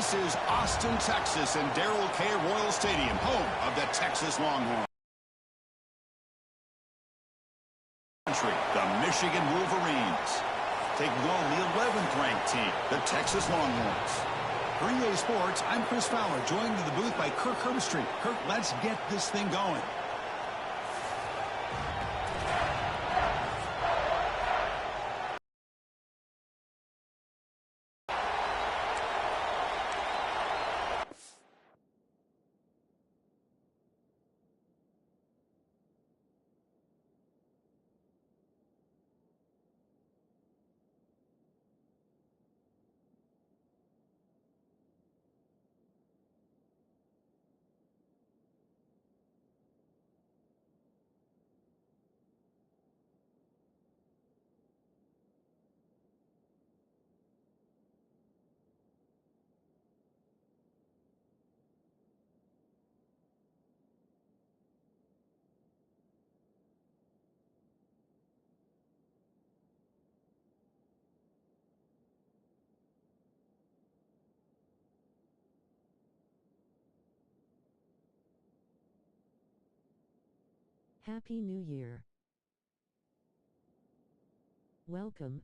This is Austin, Texas, and Darrell K. Royal Stadium, home of the Texas Longhorns. The Michigan Wolverines taking on the 11th ranked team, the Texas Longhorns. For EA Sports, I'm Chris Fowler, joined in the booth by Kirk Herbstreit. Kirk, let's get this thing going. Happy New Year. Welcome.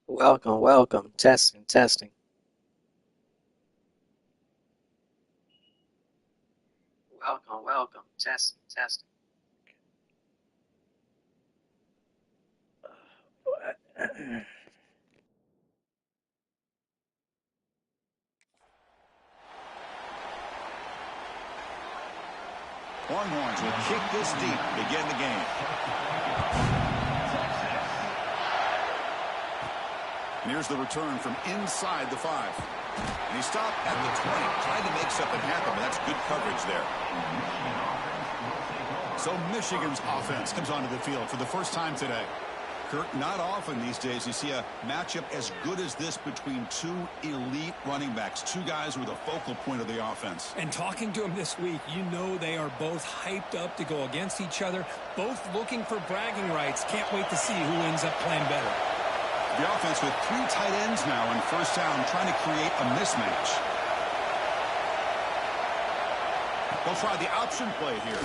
Welcome. Testing. Welcome. Testing. Longhorns will kick this deep to begin the game. And here's the return from inside the 5. And he stopped at the 20, trying to make something happen, but that's good coverage there. So Michigan's offense comes onto the field for the first time today. Kirk, not often these days you see a matchup as good as this between two elite running backs, two guys who are the focal point of the offense. And talking to them this week, you know they are both hyped up to go against each other, both looking for bragging rights. Can't wait to see who ends up playing better. The offense with 3 tight ends now on first down, trying to create a mismatch. They'll try the option play here.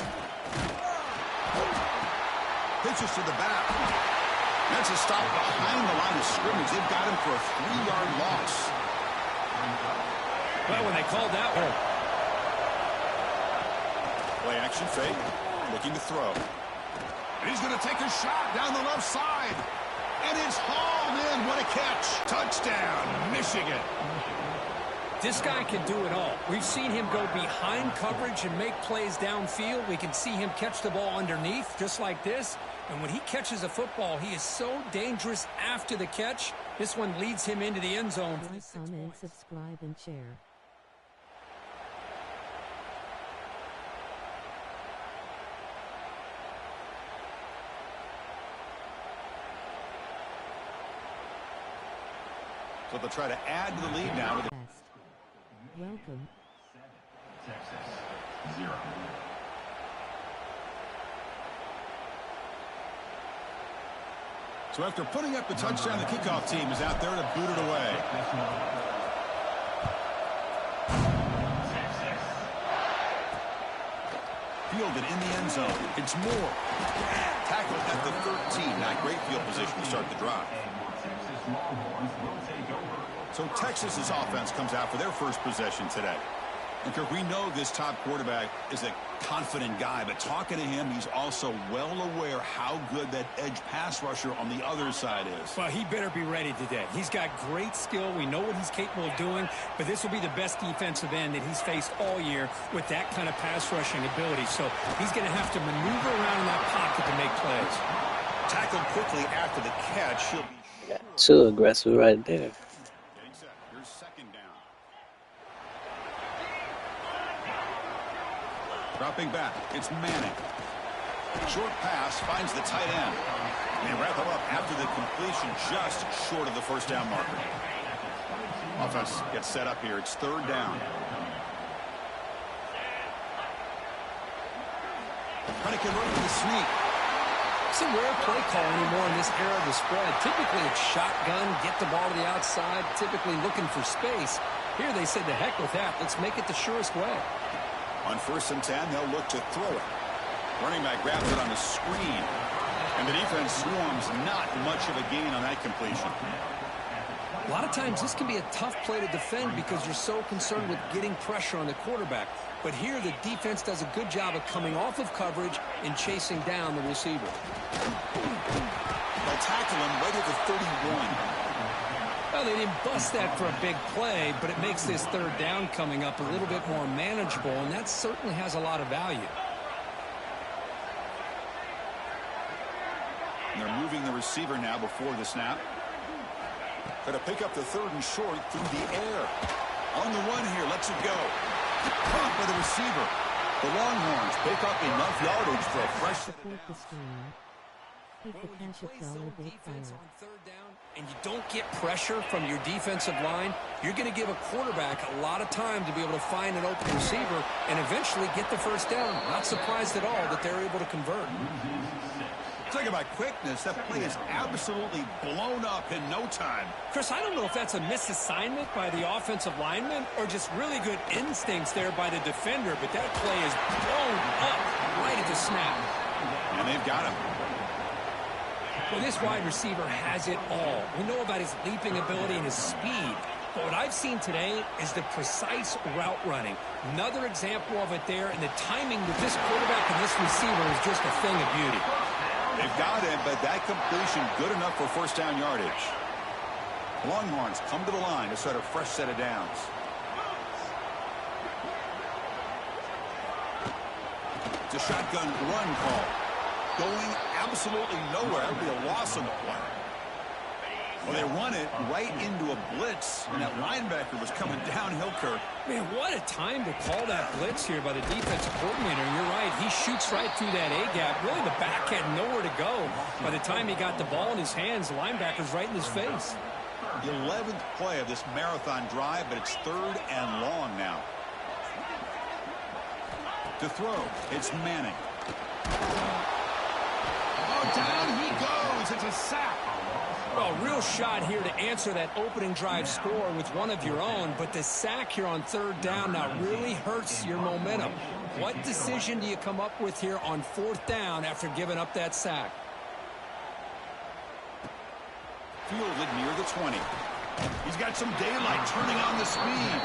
Pitches to the back. That's a stop behind the line of scrimmage. They've got him for a 3-yard loss. Well, when they called that one. Play action fake. Looking to throw. And he's going to take a shot down the left side. And it's hauled in. What a catch. Touchdown, Michigan. This guy can do it all. We've seen him go behind coverage and make plays downfield. We can see him catch the ball underneath, just like this. And when he catches a football, he is so dangerous after the catch. This one leads him into the end zone. Like, comment, subscribe, and share. So they'll try to add to the lead now. To the Welcome. Texas 0. So after putting up the touchdown, the kickoff team is out there to boot it away. Fielded in the end zone. It's Moore. Tackled at the 13. Not great field position to start the drive. So Texas's offense comes out for their first possession today. And Kirk, we know this top quarterback is a confident guy, but talking to him, he's also well aware how good that edge pass rusher on the other side is. Well, he better be ready today. He's got great skill. We know what he's capable of doing, but this will be the best defensive end that he's faced all year with that kind of pass rushing ability. So he's going to have to maneuver around in that pocket to make plays. Tackled quickly after the catch. He'll be Too aggressive right there. getting set. Here's second down. Dropping back, it's Manning. Short pass finds the tight end. They wrap him up after the completion just short of the first down marker. Offense gets set up here. It's third down. Trying to convert to the sneak. It's a rare play call anymore in this era of the spread. Typically, it's shotgun, get the ball to the outside, typically looking for space. Here they said, the heck with that. Let's make it the surest way. On 1st and 10, they'll look to throw it. Running back grabs it on the screen. And the defense swarms, not much of a gain on that completion. A lot of times this can be a tough play to defend because you're so concerned with getting pressure on the quarterback. But here the defense does a good job of coming off of coverage and chasing down the receiver. They'll tackle him right at the 31. Well, they didn't bust that for a big play, but it makes this 3rd down coming up a little bit more manageable, and that certainly has a lot of value. And they're moving the receiver now before the snap. Got to pick up the 3rd and short through the air. On the run here, lets it go. Caught by the receiver. The Longhorns pick up enough yardage for a fresh set of Support the stream. Hit the cash $1 big fire. On 3rd down, and you don't get pressure from your defensive line, you're going to give a quarterback a lot of time to be able to find an open receiver and eventually get the 1st down. Not surprised at all that they're able to convert. Talk about quickness. That play is absolutely blown up in no time. Chris, I don't know if that's a misassignment by the offensive lineman or just really good instincts there by the defender, but that play is blown up right at the snap. And they've got him. Well, this wide receiver has it all. We know about his leaping ability and his speed. But what I've seen today is the precise route running. Another example of it there, and the timing with this quarterback and this receiver is just a thing of beauty. They've got him, but that completion good enough for 1st down yardage. Longhorns come to the line to start a fresh set of downs. It's a shotgun run call. Going absolutely nowhere. That would be a loss on the play. Well, they run it right into a blitz, and that linebacker was coming downhill, Kirk. Man, what a time to call that blitz here by the defensive coordinator. And you're right, he shoots right through that A-gap. Really, the back had nowhere to go. By the time he got the ball in his hands, the linebacker's right in his face. The 11th play of this marathon drive, but it's 3rd and long now. To throw, it's Manning. Oh, down he goes. It's a sack. Well, real shot here to answer that opening drive score with one of your own, but the sack here on 3rd down now really hurts your momentum. What decision do you come up with here on 4th down after giving up that sack? Fielded near the 20. He's got some daylight turning on the speed.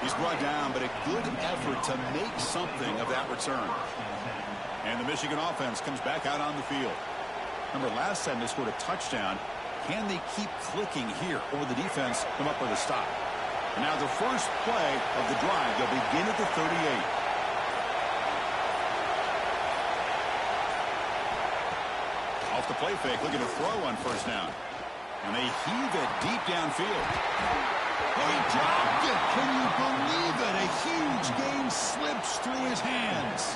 He's brought down, but a good effort to make something of that return. And the Michigan offense comes back out on the field. Remember, last time they scored a touchdown. Can they keep clicking here, or will the defense come up with a stop? And now the first play of the drive, they'll begin at the 38. Off the play fake, looking to throw on 1st down. And they heave it deep downfield. Oh, he dropped it. Can you believe it? A huge gain slips through his hands.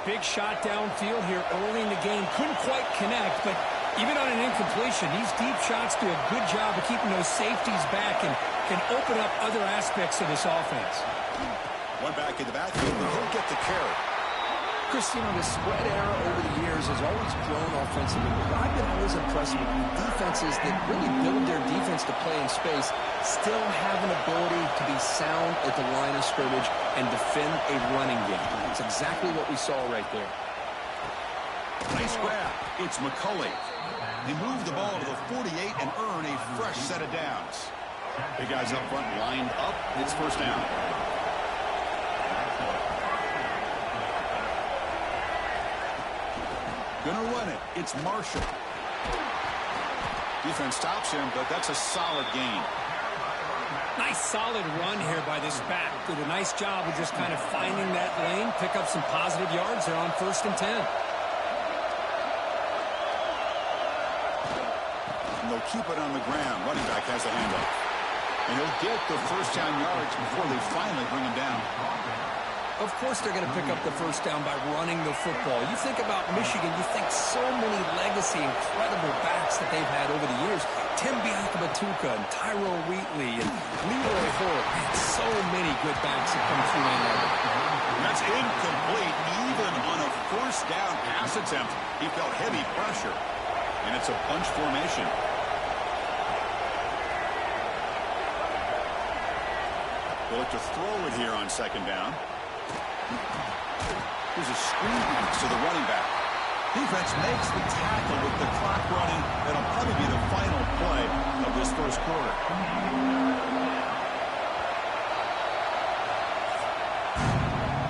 Big shot downfield here early in the game. Couldn't quite connect, but even on an incompletion, these deep shots do a good job of keeping those safeties back and can open up other aspects of this offense. One back in the backfield, and he'll get the carry. Chris, you know, the spread era over the years has always grown offensively, but I've been always impressed with defenses that really build their defense to play in space, still have an ability to be sound at the line of scrimmage and defend a running game. It's exactly what we saw right there. Nice grab. It's McCulley. They move the ball to the 48 and earn a fresh set of downs. Big guys up front lined up. It's 1st down. Gonna run it. It's Marshall. Defense stops him, but that's a solid gain. Nice solid run here by this back. Did a nice job of just kind of finding that lane, pick up some positive yards there on 1st and 10. And they'll keep it on the ground. Running back has the handoff. And he'll get the 1st down yards before they finally bring him down. Of course they're going to pick up the 1st down by running the football. You think about Michigan, you think so many legacy, incredible backs that they've had over the years. Tim Biakabatuka and Tyrone Wheatley and Leroy Hoare. Man, so many good backs that come through Ann Arbor. That's incomplete even on a first down pass attempt. He felt heavy pressure, and it's a bunch formation. They'll look to throw it here on second down. Here's a screen pass to the running back. Defense makes the tackle with the clock running. That'll probably be the final play of this first quarter.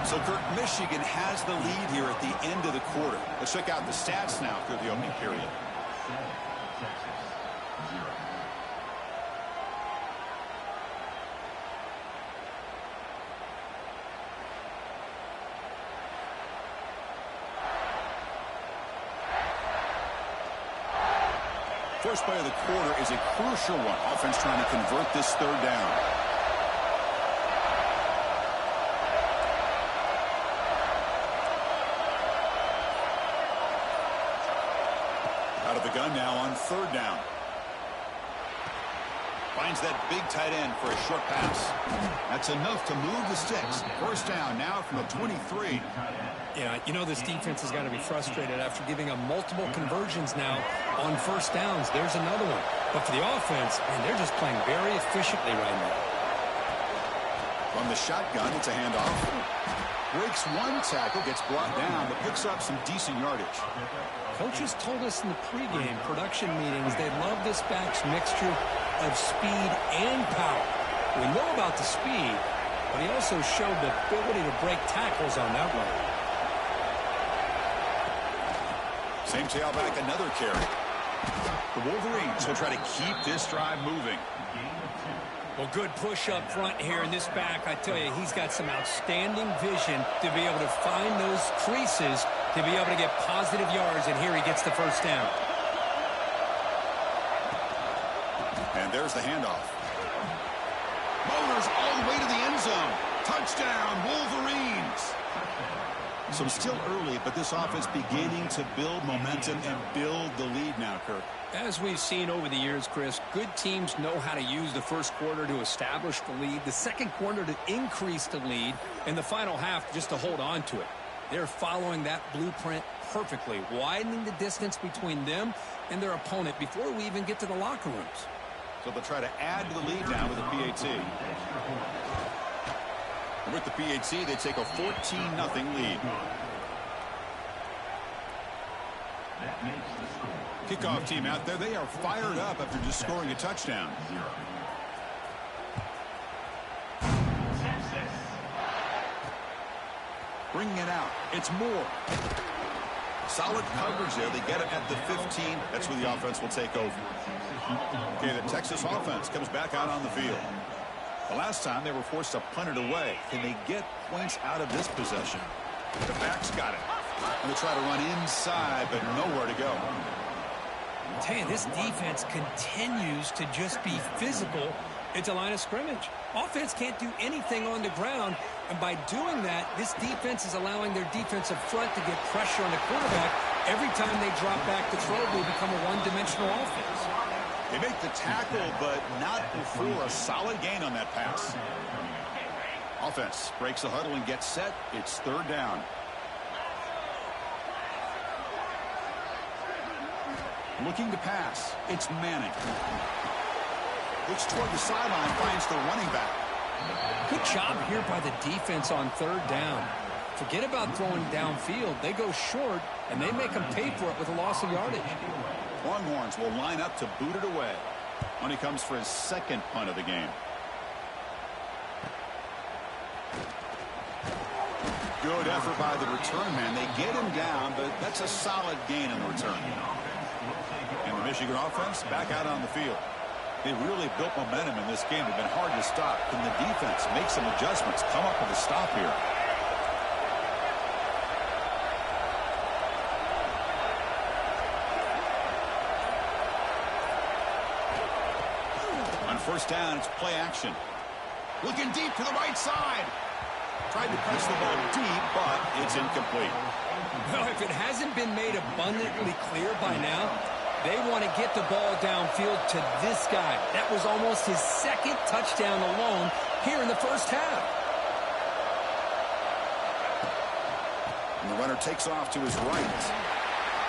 So, Kirk, Michigan has the lead here at the end of the quarter. Let's check out the stats now through the opening period. First play of the quarter is a crucial one. Offense trying to convert this third down. Out of the gun now on third down. Finds that big tight end for a short pass. That's enough to move the sticks. First down now from the 23. Yeah, you know this defense has got to be frustrated after giving up multiple conversions now on first downs. There's another one. But for the offense, man, they're just playing very efficiently right now. From the shotgun, it's a handoff. Breaks one tackle, gets brought down, but picks up some decent yardage. Coaches told us in the pregame production meetings they love this back's mixture of speed and power. We know about the speed, but he also showed the ability to break tackles on that one. Same tailback, another carry. The Wolverines will try to keep this drive moving. Well, good push up front here in this back. I tell you, he's got some outstanding vision to be able to find those creases, to be able to get positive yards, and here he gets the first down. And there's the handoff. Motors all the way to the end zone. Touchdown, Wolverines. So still early, but this offense beginning to build momentum and build the lead now, Kirk. As we've seen over the years, Chris, good teams know how to use the first quarter to establish the lead, the second quarter to increase the lead, and the final half just to hold on to it. They're following that blueprint perfectly, widening the distance between them and their opponent before we even get to the locker rooms. So they'll try to add to the lead now with the PAT. And with the PAT, they take a 14-0 lead. Kickoff team out there. They are fired up after just scoring a touchdown. Bringing it out. It's Moore. Solid coverage there. They get it at the 15. That's where the offense will take over. Okay, the Texas offense comes back out on the field. The last time they were forced to punt it away. Can they get points out of this possession? The backs got it. And they try to run inside, but nowhere to go. I tell you, this defense continues to just be physical at the line of scrimmage. Offense can't do anything on the ground, and by doing that, this defense is allowing their defensive front to get pressure on the quarterback. Every time they drop back to throw, they become a one-dimensional offense. They make the tackle, but not before a solid gain on that pass. Offense breaks the huddle and gets set. It's third down. Looking to pass. It's Manning. Looks toward the sideline, finds the running back. Good job here by the defense on third down. Forget about throwing downfield. They go short, and they make them pay for it with a loss of yardage. Longhorns will line up to boot it away when he comes for his second punt of the game. Good effort by the return man. They get him down, but that's a solid gain in the return. And the Michigan offense back out on the field. They really built momentum in this game. They've been hard to stop. Can the defense make some adjustments, come up with a stop here? On first down, it's play action. Looking deep to the right side. Tried to press the ball deep, but it's incomplete. Well, if it hasn't been made abundantly clear by now, they want to get the ball downfield to this guy. That was almost his second touchdown alone here in the first half. And the runner takes off to his right.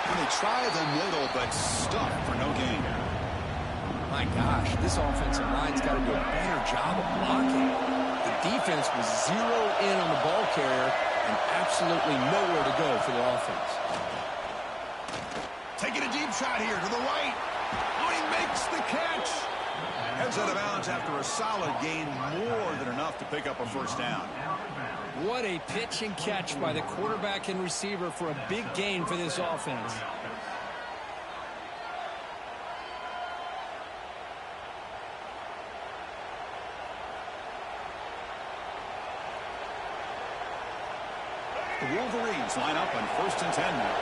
And they try the middle, but stuffed for no gain. My gosh, this offensive line's got to do a better job of blocking. The defense was zeroed in on the ball carrier and absolutely nowhere to go for the offense. Taking a deep shot here to the right. Oh, he makes the catch. Heads out of bounds after a solid gain, more than enough to pick up a first down. What a pitch and catch by the quarterback and receiver for a big gain for this offense. The Wolverines line up on 1st and 10 now.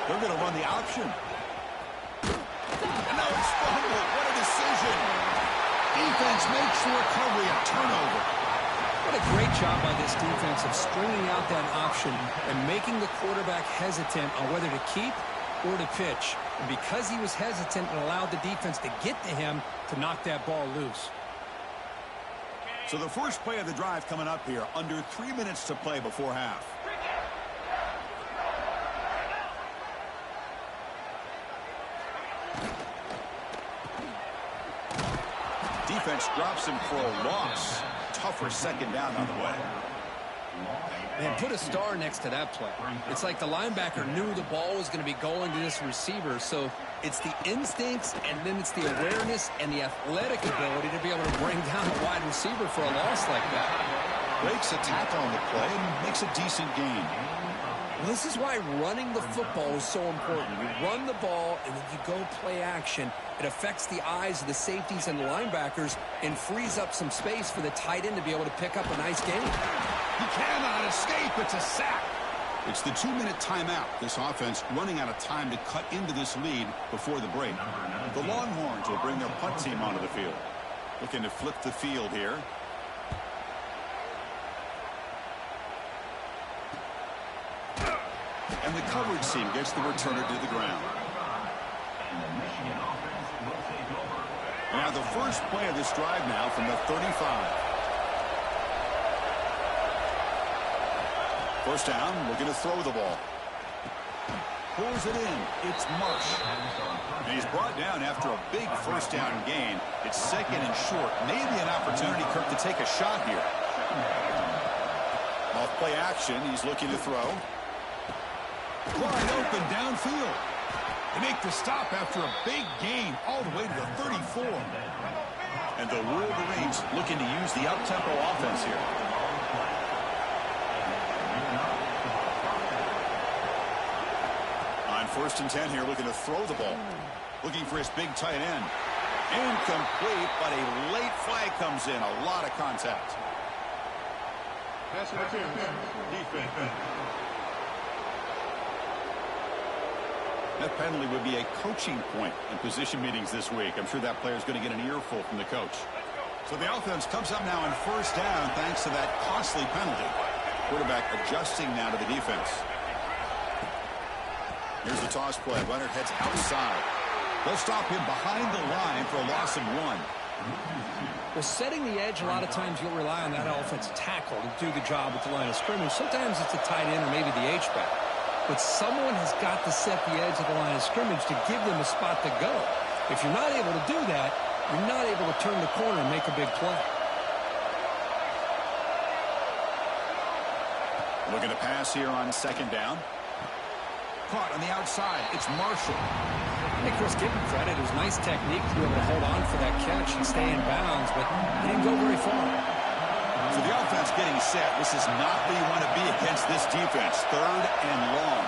They're going to run the option. And now it's fumbled. What a decision. Defense makes the recovery a turnover. What a great job by this defense of stringing out that option and making the quarterback hesitant on whether to keep or to pitch. And because he was hesitant, it allowed the defense to get to him to knock that ball loose. So the first play of the drive coming up here, under 3 minutes to play before half. Defense drops him for a loss. Tougher second down on the way. Man, put a star next to that play. It's like the linebacker knew the ball was going to be going to this receiver, so it's the instincts and then it's the awareness and the athletic ability to be able to bring down a wide receiver for a loss like that. Breaks a tackle on the play and makes a decent gain. Well, this is why running the football is so important. You run the ball and then you go play action. It affects the eyes of the safeties and the linebackers and frees up some space for the tight end to be able to pick up a nice gain. He cannot escape. It's a sack. It's the 2-minute timeout. This offense running out of time to cut into this lead before the break. The Longhorns will bring their punt team onto the field. Looking to flip the field here. And the coverage team gets the returner to the ground. Now the first play of this drive now from the 35. First down, looking to throw the ball. Pulls it in. It's Marsh. And he's brought down after a big first down gain. It's second and short. Maybe an opportunity, Kirk, to take a shot here. Off play action, he's looking to throw. Wide open downfield. They make the stop after a big gain all the way to the 34. And the Wolverines looking to use the up-tempo offense here. On 1st and 10 here, looking to throw the ball. Looking for his big tight end. Incomplete, but a late flag comes in. A lot of contact. Pass interference. Defense. That penalty would be a coaching point in position meetings this week. I'm sure that player is going to get an earful from the coach. So the offense comes up now on first down thanks to that costly penalty. Quarterback adjusting now to the defense. Here's the toss play. Leonard heads outside. They'll stop him behind the line for a loss of 1. Well, setting the edge, a lot of times you'll rely on that offensive tackle to do the job at the line of scrimmage. Sometimes it's a tight end or maybe the H-back. But someone has got to set the edge of the line of scrimmage to give them a spot to go. If you're not able to do that, you're not able to turn the corner and make a big play. Looking to pass here on second down. Caught on the outside. It's Marshall. Hey, Chris, give him credit. It was nice technique to be able to hold on for that catch and stay in bounds, but he didn't go very far. So the offense getting set. This is not where you want to be against this defense. 3rd and long.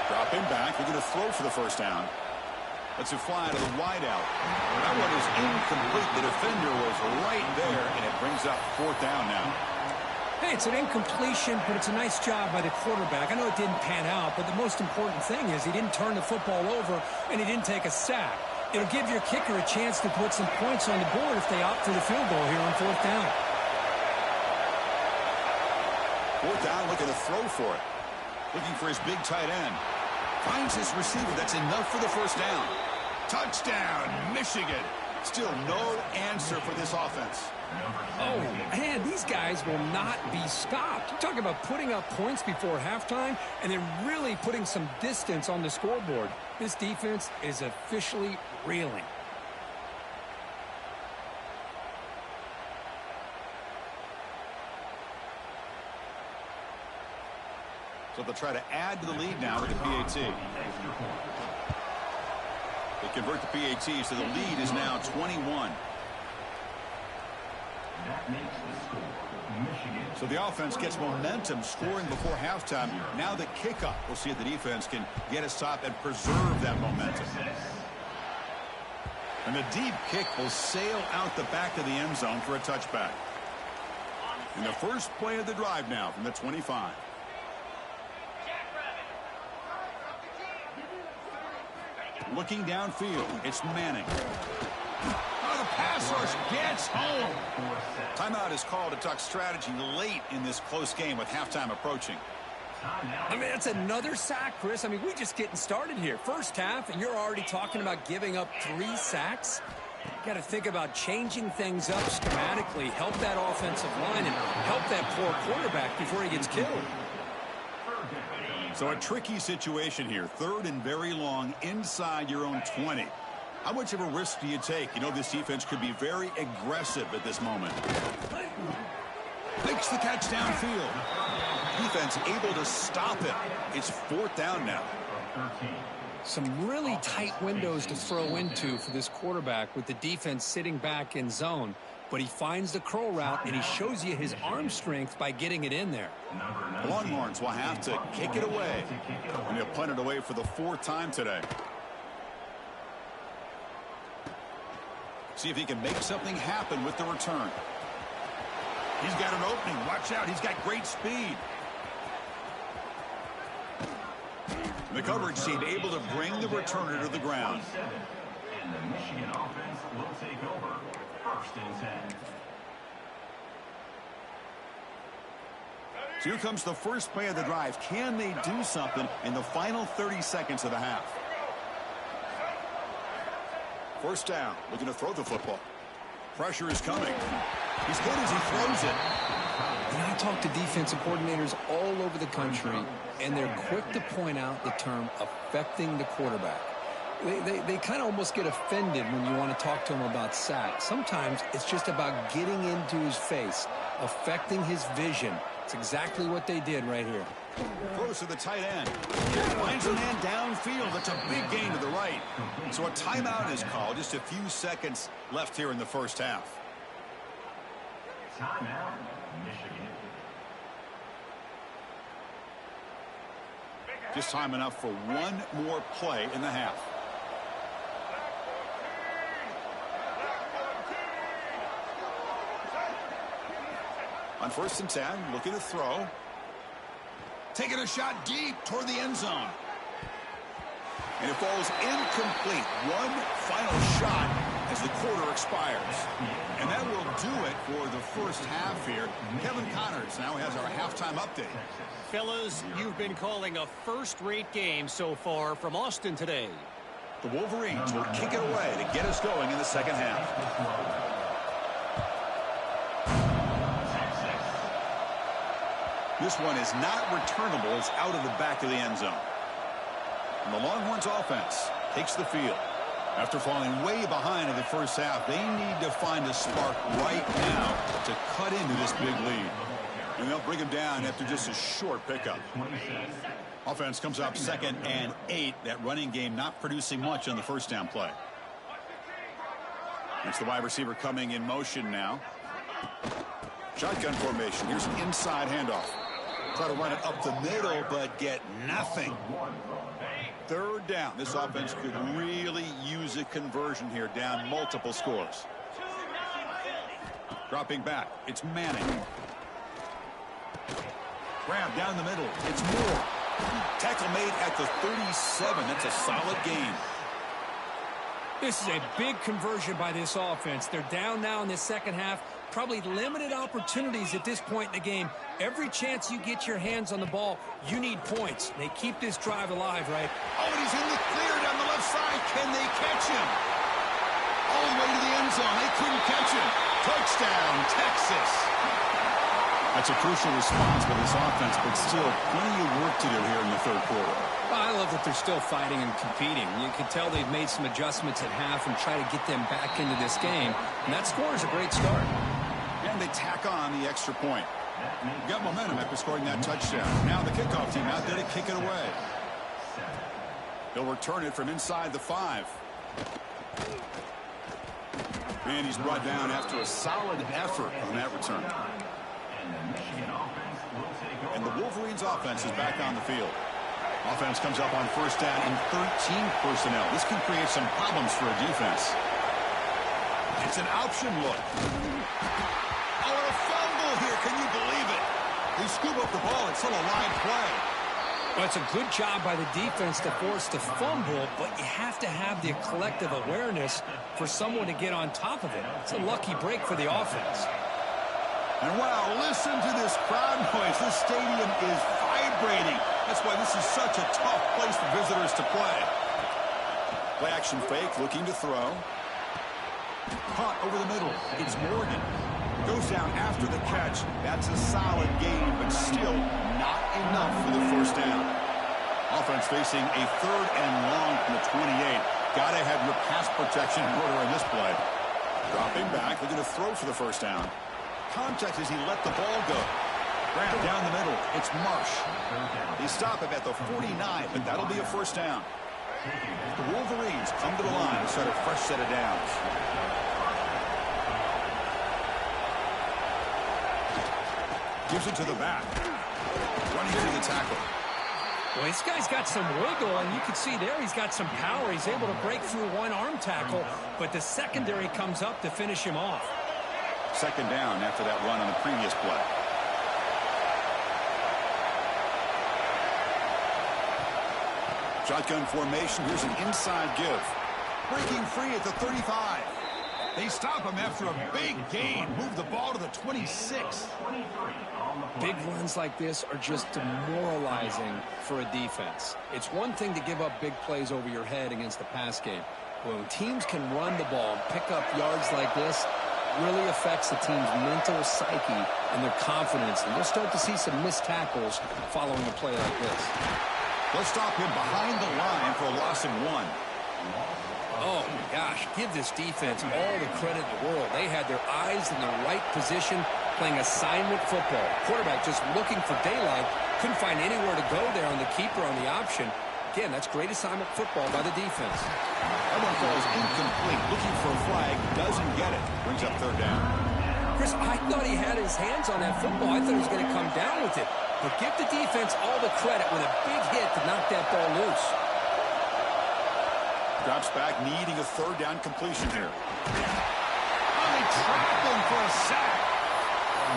Dropping back. They're going to throw for the first down. Let's it fly to the wide out. That one is incomplete. The defender was right there, and it brings up 4th down now. Hey, it's an incompletion, but it's a nice job by the quarterback. I know it didn't pan out, but the most important thing is he didn't turn the football over, and he didn't take a sack. It'll give your kicker a chance to put some points on the board if they opt for the field goal here on 4th down. 4th down, looking to throw for it. Looking for his big tight end. Finds his receiver. That's enough for the first down. Touchdown, Michigan. Still no answer for this offense. Oh, man, these guys will not be stopped. You're talking about putting up points before halftime and then really putting some distance on the scoreboard. This defense is officially reeling. So they'll try to add to the lead now with the PAT. They convert the PAT, so the lead is now 21. So the offense gets momentum scoring before halftime. Now the kickoff. We'll see if the defense can get a stop and preserve that momentum. And the deep kick will sail out the back of the end zone for a touchback. And the first play of the drive now from the 25. Looking downfield, it's Manning. Oh, the pass rush gets home. Timeout is called to talk strategy late in this close game with halftime approaching. I mean, that's another sack, Chris. I mean, we're just getting started here. First half, and you're already talking about giving up 3 sacks. You got to think about changing things up schematically, help that offensive line, and help that poor quarterback before he gets killed. So a tricky situation here. 3rd and very long inside your own 20. How much of a risk do you take? You know, this defense could be very aggressive at this moment. Makes the catch downfield. Defense able to stop it. It's 4th down now. Some really tight windows to throw into for this quarterback with the defense sitting back in zone. But he finds the curl route, and he shows you his arm strength by getting it in there. The Longhorns will have to kick it away. And they'll punt it away for the 4th time today. See if he can make something happen with the return. He's got an opening. Watch out. He's got great speed. The coverage team able to bring the returner to the ground. And the Michigan offense will take over. 1st and 10. So here comes the first play of the drive. Can they do something in the final 30 seconds of the half? 1st down. Looking to throw the football. Pressure is coming. He's good as he throws it. And I talk to defensive coordinators all over the country, and they're quick to point out the term affecting the quarterback. They kind of almost get offended when you want to talk to them about sacks. Sometimes it's just about getting into his face, affecting his vision. It's exactly what they did right here. Close to the tight end. Finds a man downfield. That's a big gain to the right. So a timeout is called. Just a few seconds left here in the first half. Timeout, Michigan. Just time enough for one more play in the half. On 1st and 10, looking to throw. Taking a shot deep toward the end zone. And it falls incomplete. One final shot as the quarter expires. And that will do it for the first half here. Kevin Connors now has our halftime update. Fellas, you've been calling a first-rate game so far from Austin today. The Wolverines will kick it away to get us going in the second half. This one is not returnable. It's out of the back of the end zone. And the Longhorns offense takes the field. After falling way behind in the first half, they need to find a spark right now to cut into this big lead. And they'll bring him down after just a short pickup. Offense comes up 2nd and 8. That running game not producing much on the first down play. It's the wide receiver coming in motion now. Shotgun formation. Here's an inside handoff. Try to run it up the middle, but get nothing. 3rd down. This offense could really use a conversion here, down multiple scores. Dropping back. It's Manning. Grab down the middle. It's Moore. Tackle made at the 37. That's a solid gain. This is a big conversion by this offense. They're down now in the second half. Probably limited opportunities at this point in the game. Every chance you get your hands on the ball, you need points. They keep this drive alive, right? Oh, and he's in the clear down the left side. Can they catch him? All the way to the end zone. They couldn't catch him. Touchdown, Texas. That's a crucial response by this offense, but still plenty of work to do here in the third quarter. Well, I love that they're still fighting and competing. You can tell they've made some adjustments at half and try to get them back into this game. And that score is a great start. And they tack on the extra point. Got momentum after scoring that touchdown. Now the kickoff team out there to kick it away. He'll return it from inside the 5. And he's brought down after a solid effort on that return. And the Wolverines offense is back on the field. Offense comes up on first down and 13 personnel. This can create some problems for a defense. It's an option look. Oh, and a fumble here. Can you believe it? They scoop up the ball. It's still a live play. Well, it's a good job by the defense to force the fumble, but you have to have the collective awareness for someone to get on top of it. It's a lucky break for the offense. And wow, listen to this crowd noise. This stadium is vibrating. That's why this is such a tough place for visitors to play. Play action fake, looking to throw. Caught over the middle. It's Morgan. Goes down after the catch. That's a solid gain, but still not enough for the first down. Offense facing a 3rd and long from the 28. Got to have your pass protection in order in this play. Dropping back, looking to throw for the first down. Contact as he let the ball go. Grant down the middle. It's Marsh. They stop him at the 49, but that'll be a first down. The Wolverines come to the line to start a fresh set of downs. Gives it to the back. Running to the tackle. Well, this guy's got some wiggle, and you can see there he's got some power. He's able to break through one arm tackle, but the secondary comes up to finish him off. Second down after that run on the previous play. Shotgun formation. Here's an inside give. Breaking free at the 35. They stop him after a big gain. Move the ball to the 26. Big runs like this are just demoralizing for a defense. It's one thing to give up big plays over your head against the pass game. When teams can run the ball and pick up yards like this, it really affects the team's mental psyche and their confidence. And you'll start to see some missed tackles following a play like this. They'll stop him behind the line for a loss of 1. Oh, my gosh. Give this defense all the credit in the world. They had their eyes in the right position, playing assignment football. Quarterback just looking for daylight. Couldn't find anywhere to go there on the keeper on the option. Again, that's great assignment football by the defense. That one falls incomplete. Looking for a flag. Doesn't get it. Brings up third down. Chris, I thought he had his hands on that football. I thought he was going to come down with it. But give the defense all the credit with a big hit to knock that ball loose. Drops back, needing a third down completion here. Oh, they trap him for a sack.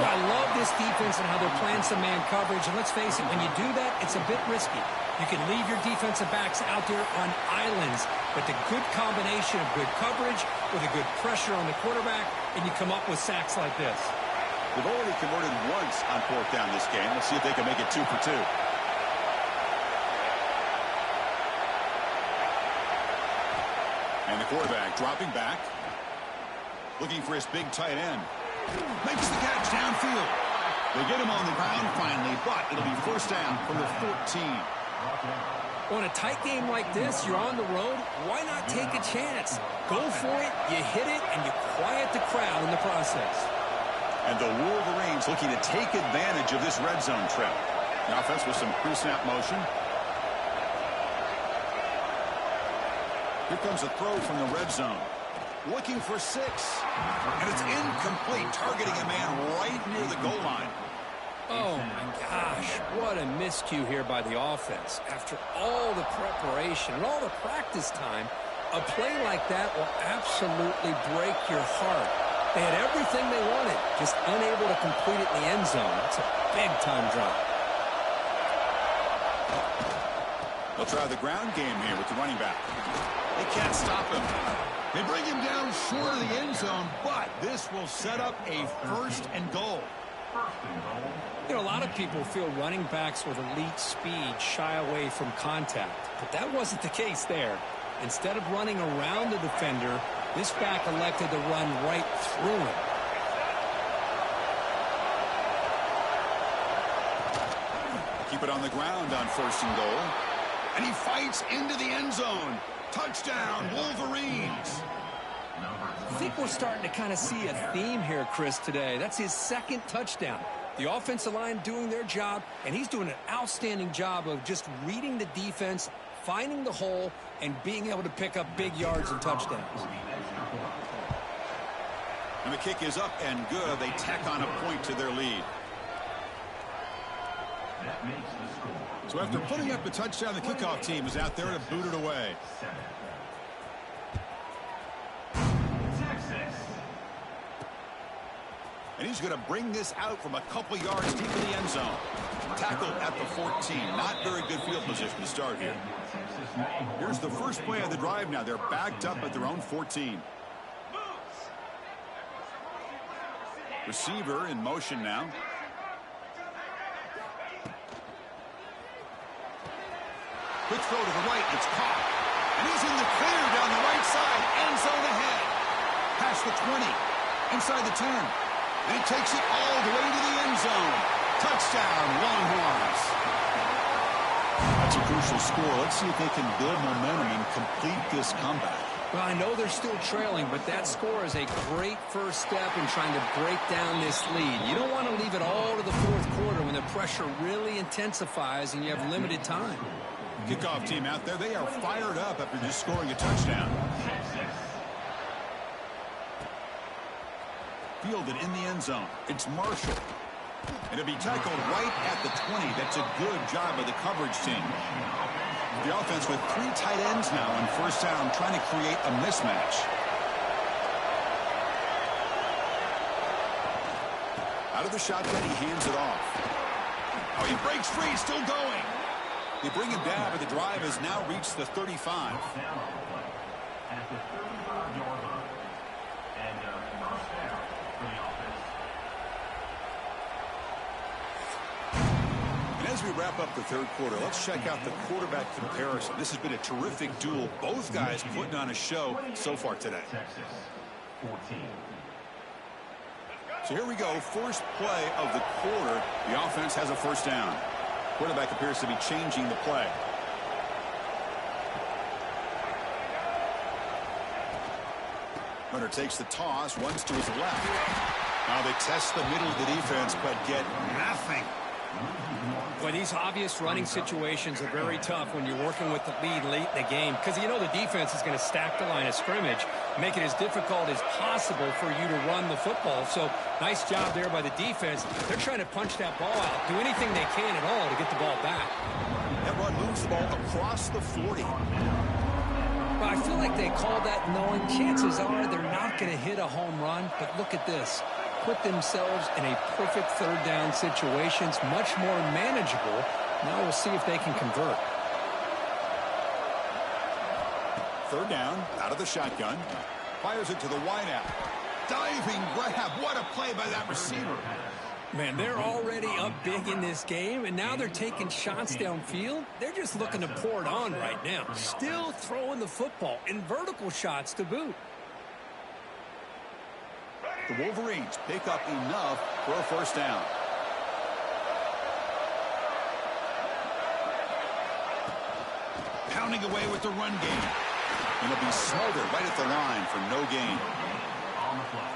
Well, I love this defense and how they're playing some man coverage. And let's face it, when you do that, it's a bit risky. You can leave your defensive backs out there on islands, but the good combination of good coverage with a good pressure on the quarterback, and you come up with sacks like this. They've already converted once on 4th down this game. Let's see if they can make it 2 for 2. And the quarterback dropping back. Looking for his big tight end. Makes the catch downfield. They get him on the ground finally, but it'll be first down from the 14. On a tight game like this, you're on the road, why not take a chance? Go for it, you hit it, and you quiet the crowd in the process. And the Wolverines looking to take advantage of this red zone trap. The offense with some pre-snap motion. Here comes a throw from the red zone. Looking for 6. And it's incomplete, targeting a man right near the goal line. Oh, my gosh. What a miscue here by the offense. After all the preparation and all the practice time, a play like that will absolutely break your heart. They had everything they wanted, just unable to complete it in the end zone. It's a big-time drop. They'll try the ground game here with the running back. They can't stop him. They bring him down short of the end zone, but this will set up a 1st and goal. You know, a lot of people feel running backs with elite speed shy away from contact, but that wasn't the case there. Instead of running around the defender, this back elected to run right through him. keep it on the ground on 1st and goal. And he fights into the end zone. Touchdown, Wolverines. I think we're starting to kind of see a theme here, Chris, today. That's his 2nd touchdown. The offensive line doing their job, and he's doing an outstanding job of just reading the defense, finding the hole, and being able to pick up big yards and touchdowns. And the kick is up and good. They tack on a point to their lead. So after putting up a touchdown, the kickoff team is out there to boot it away. And he's going to bring this out from a couple yards deep in the end zone. Tackled at the 14. Not very good field position to start here. Here's the first play of the drive now. They're backed up at their own 14. Receiver in motion now. Quick throw to the right. It's caught. And he's in the clear down the right side. End zone ahead. Past the 20. Inside the 10. And he takes it all the way to the end zone. Touchdown, Longhorns. That's a crucial score. Let's see if they can build momentum and complete this comeback. Well, I know they're still trailing, but that score is a great first step in trying to break down this lead. You don't want to leave it all to the 4th quarter when the pressure really intensifies and you have limited time. Kickoff team out there, they are fired up after just scoring a touchdown. Fielded in the end zone. It's Marshall. And it'll be tackled right at the 20. That's a good job of the coverage team. The offense with 3 tight ends now on 1st down, trying to create a mismatch. Out of the shotgun, he hands it off. Oh, he breaks free, still going. They bring him down, but the drive has now reached the 35. At the 35-yard line. And first down for the offense. And as we wrap up the 3rd quarter, let's check out the quarterback comparison. This has been a terrific duel. Both guys putting on a show so far today. Texas, 14. So here we go. First play of the quarter. The offense has a 1st down. Quarterback appears to be changing the play. Runner takes the toss, runs to his left. Now they test the middle of the defense, but get nothing. Well, these obvious running situations are very tough when you're working with the lead late in the game because you know the defense is going to stack the line of scrimmage, make it as difficult as possible for you to run the football. So nice job there by the defense. They're trying to punch that ball out, do anything they can at all to get the ball back. That run moves the ball across the 40. Well, I feel like they called that knowing chances are they're not going to hit a home run, but look at this. Put themselves in a perfect 3rd down situations, much more manageable. Now we'll see if they can convert. 3rd down, out of the shotgun. Fires it to the wideout. Diving grab. What a play by that receiver. Man, they're already up big in this game, and now they're taking shots downfield. They're just looking to pour it on right now. Still throwing the football in vertical shots to boot. The Wolverines pick up enough for a 1st down. Pounding away with the run game. And it'll be smothered right at the line for no gain.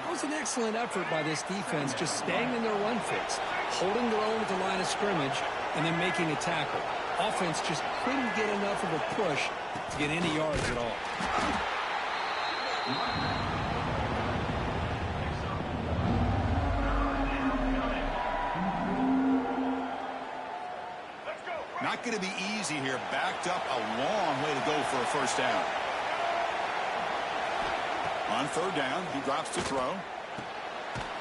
That was an excellent effort by this defense, just staying in their run fix, holding their own at the line of scrimmage, and then making a tackle. Offense just couldn't get enough of a push to get any yards at all. Not going to be easy here. Backed up a long way to go for a 1st down. On 3rd down, he drops to throw.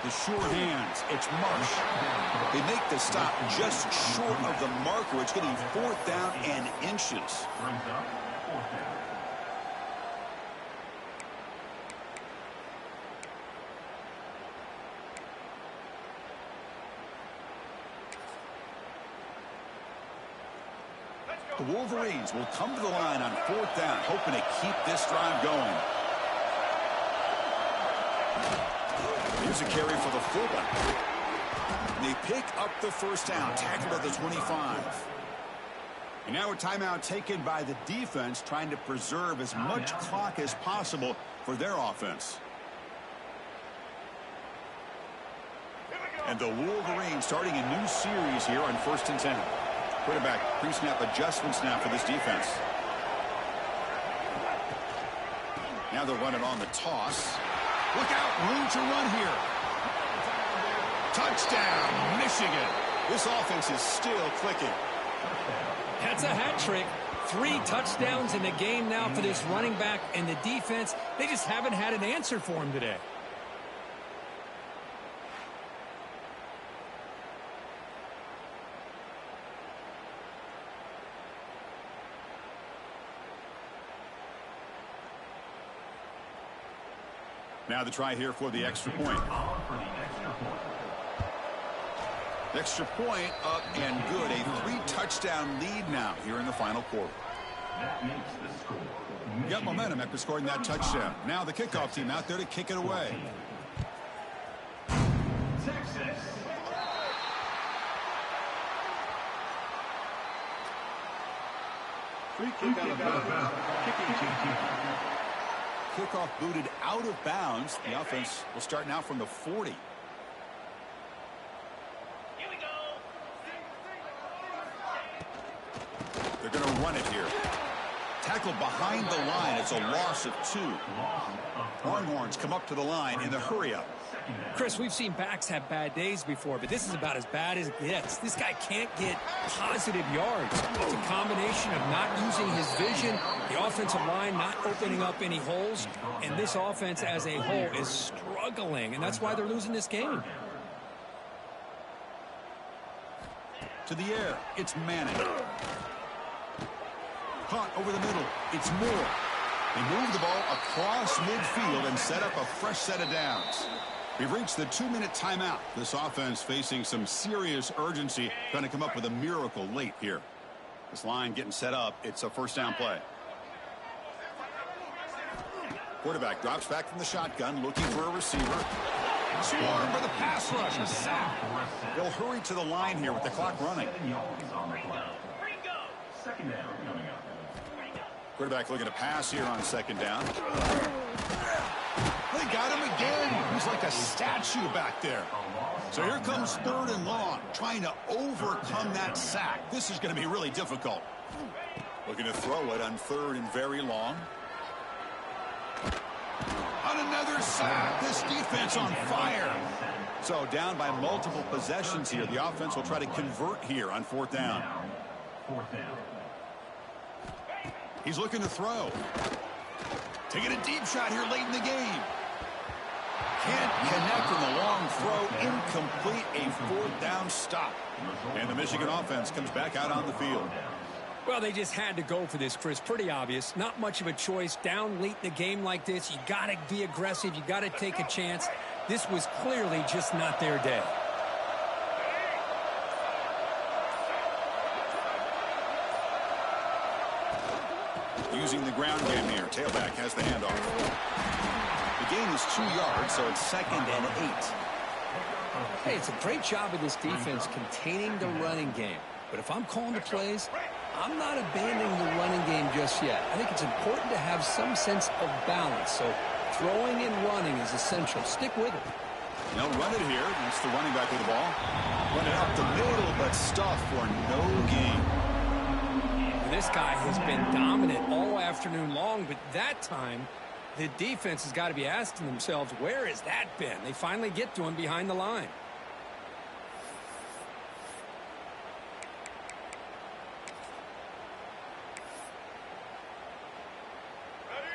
The sure hands. It's Marsh. They make the stop just short of the marker. It's going to be 4th down and inches. Brings up 4th down. The Wolverines will come to the line on 4th down, hoping to keep this drive going. Here's a carry for the fullback. They pick up the 1st down, tackled at the 25. And now a timeout taken by the defense, trying to preserve as much clock as possible for their offense. And the Wolverines starting a new series here on 1st and 10. Quarterback pre-snap adjustments now for this defense. Now they'll run it on the toss. Look out, room to run here. Touchdown, Michigan. This offense is still clicking. That's a hat trick. 3 touchdowns in the game now for this running back, and the defense, they just haven't had an answer for him today. Now the try here for the extra point. Extra point up and good. A 3-touchdown lead now here in the final quarter. Got momentum after scoring that touchdown. Now the kickoff team out there to kick it away. Free kick out of bounds. Kicking team. Kickoff booted out of bounds. The offense will start now from the 40. Here we go. They're going to run it here. Tackled behind the line. It's a loss of 2. Longhorns come up to the line in the hurry-up. Chris, we've seen backs have bad days before, but this is about as bad as it gets. This guy can't get positive yards. It's a combination of not using his vision, the offensive line not opening up any holes, and this offense as a whole is struggling, and that's why they're losing this game. To the air, it's Manning. Caught over the middle, it's Moore. They move the ball across midfield and set up a fresh set of downs. We've reached the 2-minute timeout. This offense facing some serious urgency, trying to come up with a miracle late here. This line getting set up. It's a first down play. Quarterback drops back from the shotgun, looking for a receiver. Swarmed by the pass rush. A sack. They'll hurry to the line here with the clock running. Second down coming up. Quarterback looking to pass here on 2nd down. They got him again. He's like a statue back there. So here comes 3rd and long, trying to overcome that sack. This is going to be really difficult. Looking to throw it on 3rd and very long. On another sack. This defense on fire. So down by multiple possessions here. The offense will try to convert here on 4th down. 4th down. He's looking to throw. Taking a deep shot here late in the game. Can't connect on the long throw. Incomplete. A 4th down stop. And the Michigan offense comes back out on the field. Well, they just had to go for this, Chris. Pretty obvious. Not much of a choice. Down late in the game like this, you got to be aggressive. You got to take a chance. This was clearly just not their day. Using the ground game here. Tailback has the handoff. The gain is 2 yards, so it's 2nd and 8. Hey, it's a great job of this defense containing the running game. But if I'm calling the plays, I'm not abandoning the running game just yet. I think it's important to have some sense of balance. So throwing and running is essential. Stick with it. They'll run it here. That's the running back with the ball. Run it up the middle, but stuffed for no gain. This guy has been dominant all afternoon long, but that time, the defense has got to be asking themselves, where has that been? They finally get to him behind the line.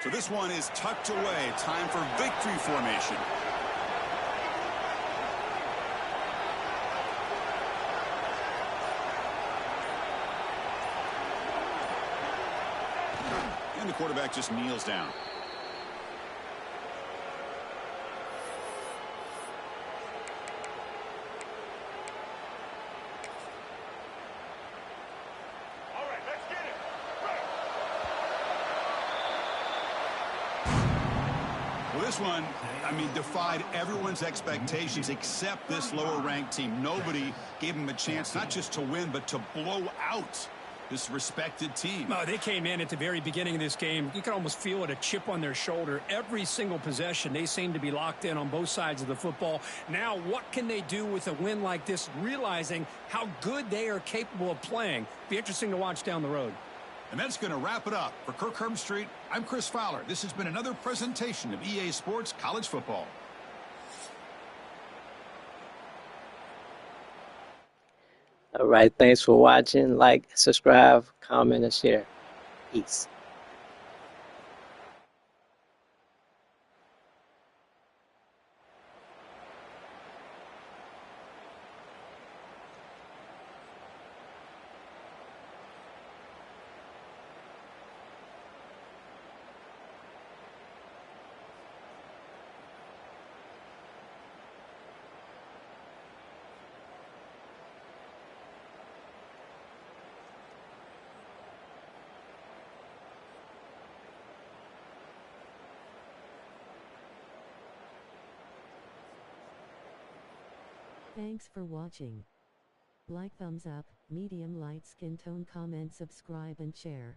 So this one is tucked away. Time for victory formation. And the quarterback just kneels down. Well, this one, I mean, defied everyone's expectations except this lower-ranked team. Nobody gave them a chance not just to win, but to blow out this respected team. Oh, they came in at the very beginning of this game. You could almost feel it, a chip on their shoulder. Every single possession, they seem to be locked in on both sides of the football. Now, what can they do with a win like this, realizing how good they are capable of playing? Be interesting to watch down the road. And that's going to wrap it up. For Kirk Herbstreit, I'm Chris Fowler. This has been another presentation of EA Sports College Football. All right, thanks for watching. Like, subscribe, comment, and share. Peace. Thanks for watching. Like, thumbs up, medium light skin tone, comment, subscribe and share.